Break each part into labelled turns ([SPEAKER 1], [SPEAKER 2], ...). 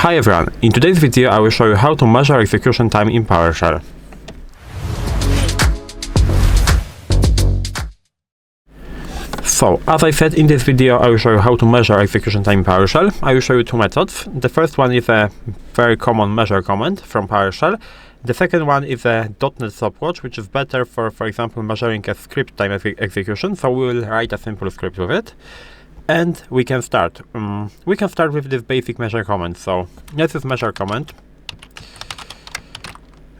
[SPEAKER 1] Hi everyone, in today's video I will show you how to measure execution time in PowerShell. So, as I said, in this video I will show you how to measure execution time in PowerShell. I will show you two methods. The first one is a very common measure command from PowerShell. The second one is a .NET Stopwatch, which is better for example, measuring a script time execution. So we will write a simple script with it. And we can start. We can start with this basic measure command. So this is measure command.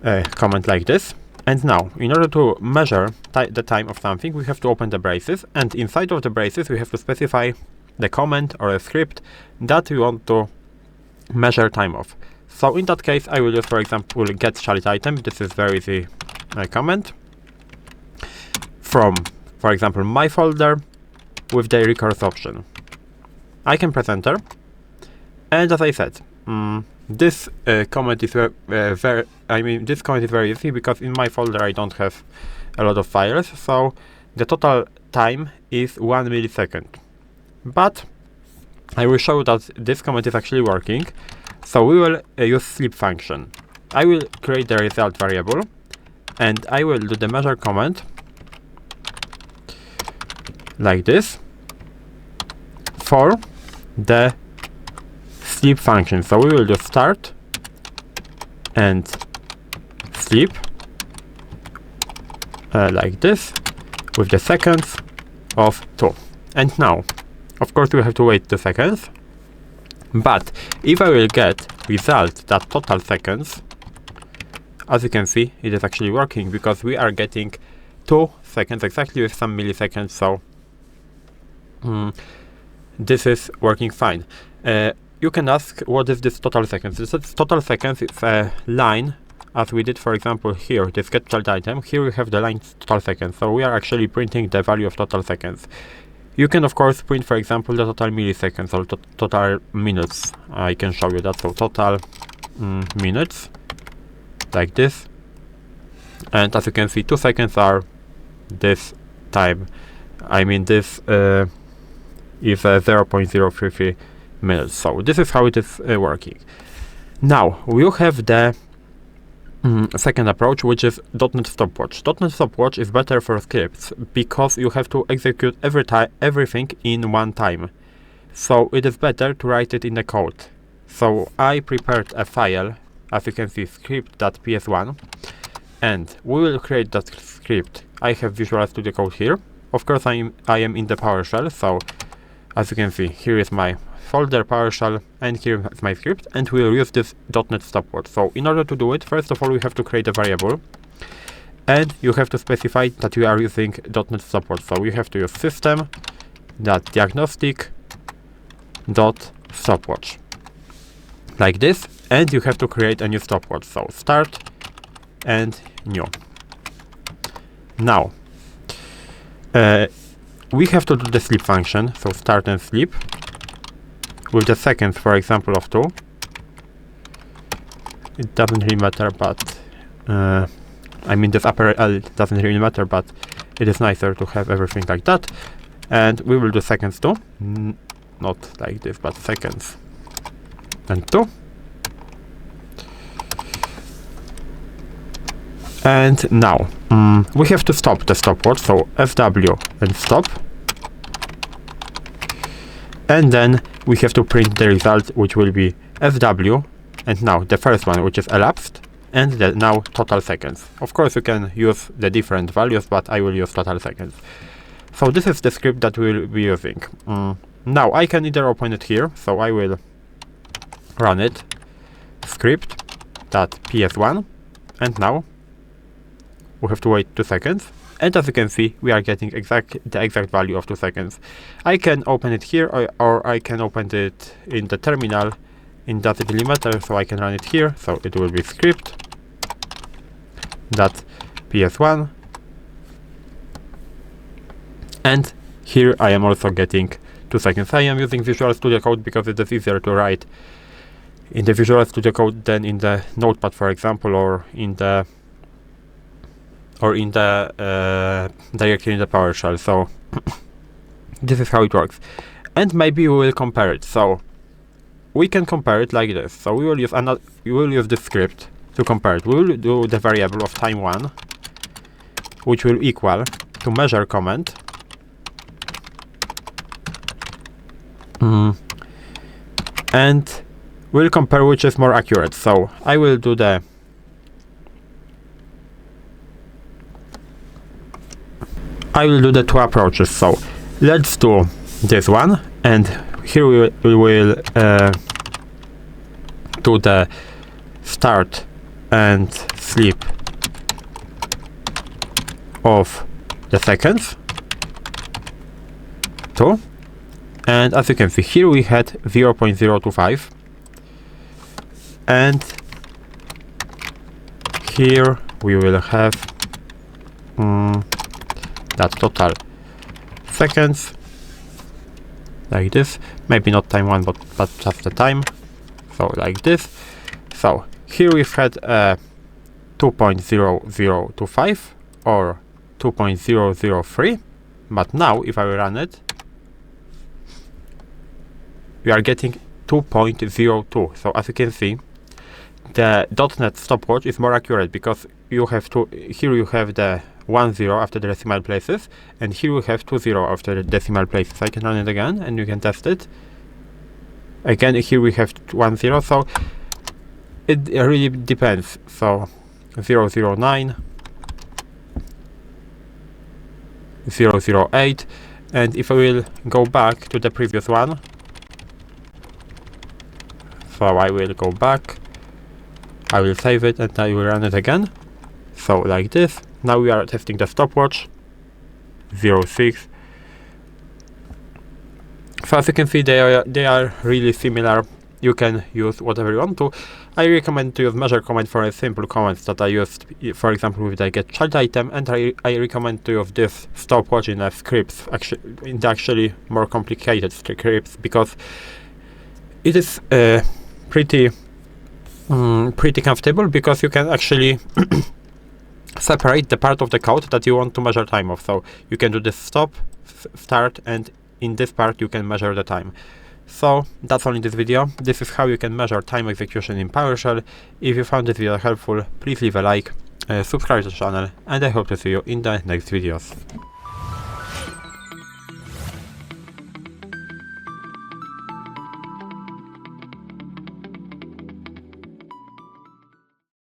[SPEAKER 1] Comment like this. And now, in order to measure the time of something, we have to open the braces. And inside of the braces, we have to specify the command or a script that we want to measure time of. So in that case, I will use, for example, Get-ChildItem. This is very easy command. From, for example, my folder, with the recurse option. I can press enter, and as I said, this comment is this comment is very easy because in my folder I don't have a lot of files, so the total time is 1 millisecond. But I will show that this comment is actually working, so we will use sleep function. I will create the result variable, and I will do the measure command like this for the sleep function. So we will just start and sleep like this with the seconds of 2. And now, of course, we have to wait 2 seconds. But if I will get result that total seconds, as you can see, it is actually working because we are getting 2 seconds exactly with some milliseconds. So this is working fine. You can ask, what is this total seconds? This total seconds is a line, as we did, for example, here, this Get-ChildItem. Here we have the line total seconds, so we are actually printing the value of total seconds. You can, of course, print, for example, the total milliseconds or total minutes. I can show you that. So total minutes, like this. And as you can see, 2 seconds are this time. I mean, this is 0.033 minutes. So this is how it is working. Now we have the second approach, which is .NET Stopwatch. .NET Stopwatch is better for scripts because you have to execute everything in one time. So it is better to write it in the code. So I prepared a file, as you can see, script.ps1, and we will create that script. I have Visual Studio Code here. Of course, I am in the PowerShell, so as you can see, here is my folder PowerShell, and here is my script, and we will use this .NET Stopwatch. So in order to do it, first of all, we have to create a variable, and you have to specify that you are using .NET Stopwatch. So we have to use System.Diagnostics.Stopwatch, like this, and you have to create a new stopwatch. So start and new. Now, we have to do the sleep function, so start and sleep, with the seconds, for example, of 2. It doesn't really matter, but I mean, this upper L doesn't really matter, but it is nicer to have everything like that. And we will do seconds too, not like this, but seconds and 2. And now we have to stop the stopwatch, so FW and stop. And then we have to print the result, which will be FW, and now the first one, which is elapsed, and now total seconds. Of course, you can use the different values, but I will use total seconds. So this is the script that we will be using. Now I can either open it here, so I will run it, script.ps1, and now we have to wait 2 seconds, and as you can see, we are getting the exact value of 2 seconds. I can open it here, or I can open it in the terminal. It doesn't really matter, so I can run it here. So it will be script.ps1, and here I am also getting 2 seconds. I am using Visual Studio Code because it is easier to write in the Visual Studio Code than in the Notepad, for example, or directly in the PowerShell. So this is how it works. And maybe we will compare it. So we can compare it like this. So we will use this script to compare it. We will do the variable of time 1, which will equal to measure comment and we'll compare which is more accurate. So I will do the two approaches. So let's do this one, and here we will do the start and sleep of the seconds 2, and as you can see here we had 0.025, and here we will have that total seconds like this, maybe not time 1 but just the time, so like this. So here we've had 2.0025 or 2.003, but now if I run it, we are getting 2.02. So as you can see, the .NET stopwatch is more accurate because you have here you have the 10 after the decimal places, and here we have 20 after the decimal places. I can run it again and you can test it. Again, here we have 10, so it really depends. So 009, 008, and if I will go back to the previous one, so I will go back, I will save it and I will run it again. So like this. Now we are testing the stopwatch 06. So as you can see, they are really similar. You can use whatever you want to. I recommend to use measure command for a simple commands that I used, for example, with the Get-ChildItem, and I recommend to use this stopwatch in a scripts, actually more complicated scripts, because it is pretty comfortable, because you can actually separate the part of the code that you want to measure time of. So you can do this stop, start, and in this part you can measure the time. So that's all in this video. This is how you can measure time execution in PowerShell. If you found this video helpful, please leave a like, subscribe to the channel, and I hope to see you in the next videos.